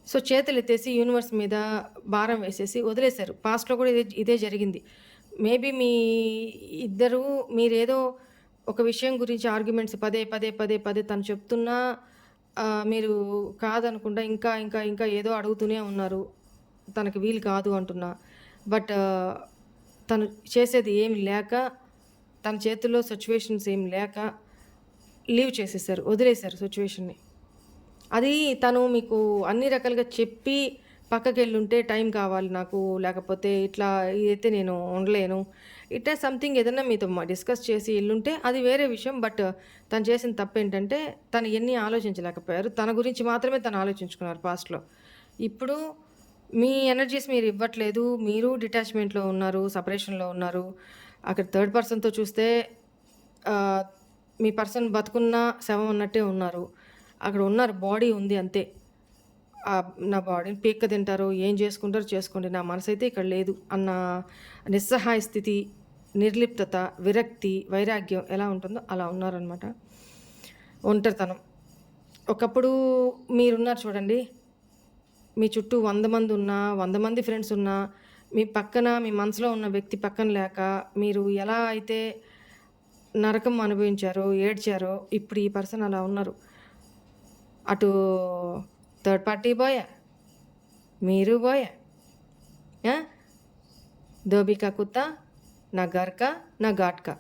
సో, చేతులెత్తేసి యూనివర్స్ మీద భారం వేసేసి వదిలేశారు. పాస్ట్‌లో కూడా ఇదే జరిగింది. మేబీ ఇద్దరు మీరేదో ఒక విషయం గురించి ఆర్గ్యుమెంట్స్ పదే తను చెప్తున్నా మీరు కాదనకుండా ఇంకా ఏదో అడుగుతూనే ఉన్నారు. తనకి వీలు కాదు అంటున్నా. బట్ తను చేసేది ఏమి లేక, తన చేతుల్లో సిట్యుయేషన్స్ ఏమి లేక లీవ్ చేసేసారు. వదిలేశారు సిట్యుయేషన్‌ని. అది తను మీకు అన్ని రకాలుగా చెప్పి పక్కకెళ్ళుంటే టైం కావాలి నాకు, లేకపోతే ఇట్లా ఇదైతే నేను ఉండలేను. ఇట్టా సంథింగ్ ఏదన్నా మీతో డిస్కస్ చేసి ఎళ్ళుంటే అది వేరే విషయం. బట్ తను చేసిన తప్పేంటంటే తను ఇయన్నీ ఆలోచించలేకపోయారు. తన గురించి మాత్రమే తను ఆలోచించుకున్నారు పాస్ట్‌లో. ఇప్పుడు మీ ఎనర్జీస్ మీరు ఇవ్వట్లేదు. మీరు డిటాచ్‌మెంట్‌లో ఉన్నారు. సెపరేషన్‌లో ఉన్నారు. అక్కడ థర్డ్ పర్సన్‌తో చూస్తే ఆహ్, మీ పర్సన్ బతికున్న శవం అన్నట్టే ఉన్నారు. అక్కడ ఉన్నారు. బాడీ ఉంది అంతే. నా బాడీని పీక్క తింటారు. ఏం చేసుకుంటారో చేసుకోండి. నా మనసైతే ఇక్కడ లేదు అన్న నిస్సహాయ స్థితి, నిర్లిప్తత, విరక్తి, వైరాగ్యం ఎలా ఉంటుందో అలా ఉన్నారనమాట. ఒంటరితనం. ఒకప్పుడు మీరున్నారు చూడండి. మీ చుట్టూ 100 మంది ఉన్నా, 100 మంది ఫ్రెండ్స్ ఉన్నా, మీ పక్కన మీ మనసులో ఉన్న వ్యక్తి పక్కన లేక, మీరు ఎలా అయితే నరకం అనుభవించారో, ఏడ్చారో, ఇప్పుడు ఈ పర్సన్ అలా ఉన్నారు. అటు థర్డ్ పార్టీ బాయే, మీరు బాయే. ఆ! ధోబీ కా కుత్తా, నా ఘర్ కా, నా ఘాట్ కా.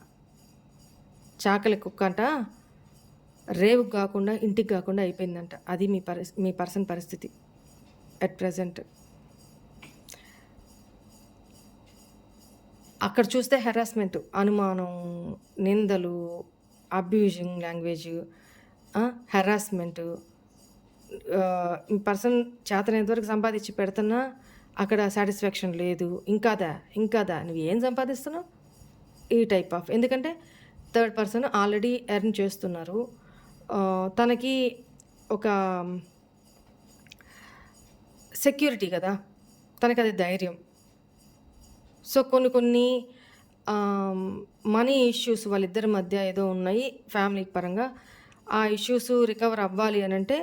చాకలి కుక్కంట రేవుకి గాకుండా, ఇంటికి గాకుండా అయిపోయిందంట. అది మీ పర్సన్ పరిస్థితి అట్ ప్రెజెంట్. అక్కడ చూస్తే హెరాస్మెంట్, అనుమానం, నిందలు, అబ్యూజింగ్ లాంగ్వేజ్, హెరాస్మెంటు. ఈ పర్సన్ చేతనైనంత వరకు సంపాదించి పెడుతున్నా అక్కడ సాటిస్ఫాక్షన్ లేదు. ఇంకాదా నువ్వేం సంపాదిస్తున్నావు? ఈ టైప్ ఆఫ్. ఎందుకంటే థర్డ్ పర్సన్ ఆల్రెడీ ఎర్న్ చేస్తున్నారు. తనకి ఒక సెక్యూరిటీ కదా! తనకది ధైర్యం. సో, కొన్ని మనీ ఇష్యూస్ వాళ్ళిద్దరి మధ్య ఏదో ఉన్నాయి ఫ్యామిలీ పరంగా. ఆ ఇష్యూస్ రికవర్ అవ్వాలి అనంటే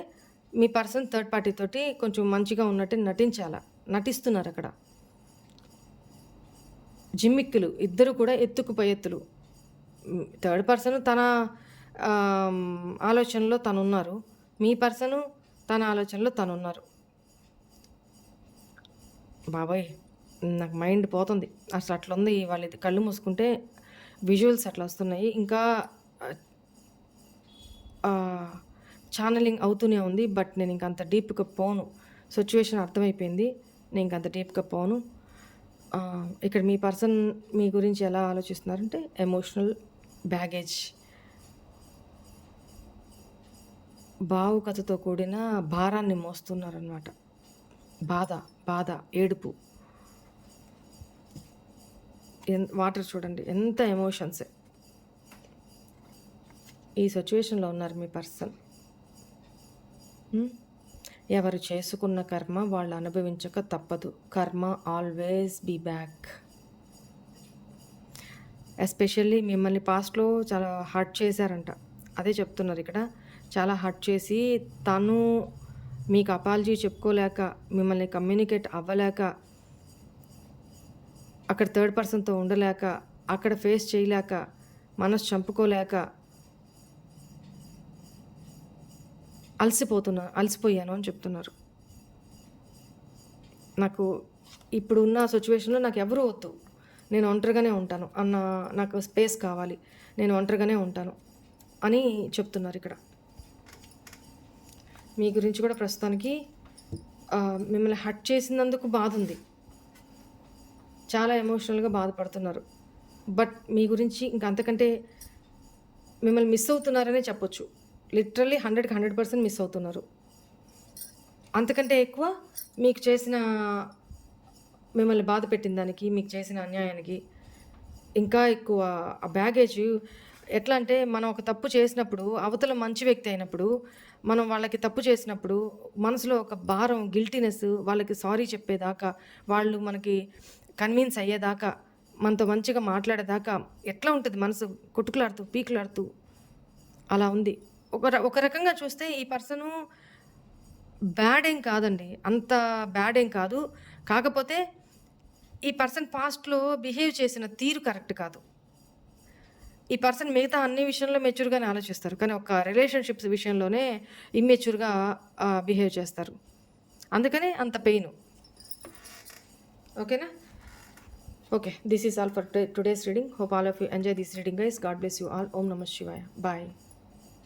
మీ పర్సన్ థర్డ్ పార్టీ తోటి కొంచెం మంచిగా ఉన్నట్టు నటిస్తున్నారక్కడ. జిమ్మిక్కులు ఇద్దరు కూడా ఎత్తుకు పై ఎత్తులు. థర్డ్ పర్సన్ తన ఆలోచనలో తనున్నారు. మీ పర్సను తన ఆలోచనలో తనున్నారు. బాబోయ్! నాకు మైండ్ పోతుంది. అసలు అట్లుంది. వాళ్ళది కళ్ళు మూసుకుంటే విజువల్స్ అట్లా వస్తున్నాయి. ఇంకా ఛానలింగ్ అవుతూనే ఉంది. బట్ నేను ఇంక అంత డీప్‌గా పోను. సిట్యుయేషన్ అర్థమైపోయింది. నేను ఇంక అంత డీప్‌గా పోను. ఇక్కడ మీ పర్సన్ మీ గురించి ఎలా ఆలోచిస్తున్నారంటే ఎమోషనల్ బ్యాగేజ్. భావుకతతో కూడిన భారాన్ని మోస్తున్నారనమాట. బాధ, ఏడుపు. వాటర్ చూడండి ఎంత ఎమోషన్స్. ఈ సిట్యుయేషన్‌లో ఉన్నారు మీ పర్సన్. ఎవరు చేసుకున్న కర్మ వాళ్ళు అనుభవించక తప్పదు. కర్మ ఆల్వేస్ బీ బ్యాక్. ఎస్పెషల్లీ మిమ్మల్ని పాస్ట్‌లో చాలా హర్ట్ చేశారంట. అదే చెప్తున్నారు ఇక్కడ. చాలా హర్ట్ చేసి తను మీకు అపాలజీ చెప్పుకోలేక, మిమ్మల్ని కమ్యూనికేట్ అవ్వలేక, అక్కడ థర్డ్ పర్సన్‌తో ఉండలేక, అక్కడ ఫేస్ చేయలేక, మనసు చంపుకోలేక అలసిపోయాను అని చెప్తున్నారు. నాకు ఇప్పుడు ఉన్న సిచ్యువేషన్‌లో నాకు ఎవరు వద్దు. నేను ఒంటరిగానే ఉంటాను అన్న, నాకు స్పేస్ కావాలి. నేను ఒంటరిగానే ఉంటాను అని చెప్తున్నారు ఇక్కడ. మీ గురించి కూడా ప్రస్తుతానికి మిమ్మల్ని హర్ట్ చేసినందుకు బాధుంది. చాలా ఎమోషనల్‌గా బాధపడుతున్నారు. బట్ మీ గురించి ఇంక అంతకంటే మిమ్మల్ని మిస్ అవుతున్నారనే చెప్పొచ్చు. లిటరల్లీ 100కి 100% మిస్ అవుతున్నారు. అంతకంటే ఎక్కువ మీకు చేసిన, మిమ్మల్ని బాధ పెట్టిన దానికి, మీకు చేసిన అన్యాయానికి ఇంకా ఎక్కువ ఆ బ్యాగేజ్. ఎట్లా అంటే మనం ఒక తప్పు చేసినప్పుడు, అవతల మంచి వ్యక్తి అయినప్పుడు, మనం వాళ్ళకి తప్పు చేసినప్పుడు మనసులో ఒక భారం, గిల్టీనెస్, వాళ్ళకి సారీ చెప్పేదాకా, వాళ్ళు మనకి కన్విన్స్ అయ్యేదాకా, మనతో మంచిగా మాట్లాడేదాకా ఎట్లా ఉంటుంది మనసు, కొట్టుకులాడుతూ, పీకులాడుతూ అలా ఉంది. ఒక రకంగా చూస్తే ఈ పర్సను బ్యాడ్ ఏం కాదండి. అంత బ్యాడ్ ఏం కాదు. కాకపోతే ఈ పర్సన్ పాస్ట్‌లో బిహేవ్ చేసిన తీరు కరెక్ట్ కాదు. ఈ పర్సన్ మిగతా అన్ని విషయంలో మెచ్యూర్‌గానే ఆలోచిస్తారు. కానీ ఒక రిలేషన్‌షిప్స్ విషయంలోనే ఇమ్మెచ్యూర్‌గా బిహేవ్ చేస్తారు. అందుకనే అంత పెయిను. ఓకేనా? Okay. This is all for today's reading. Hope all of you enjoy this reading guys. God bless you all. Om Namah Shivaya. Bye.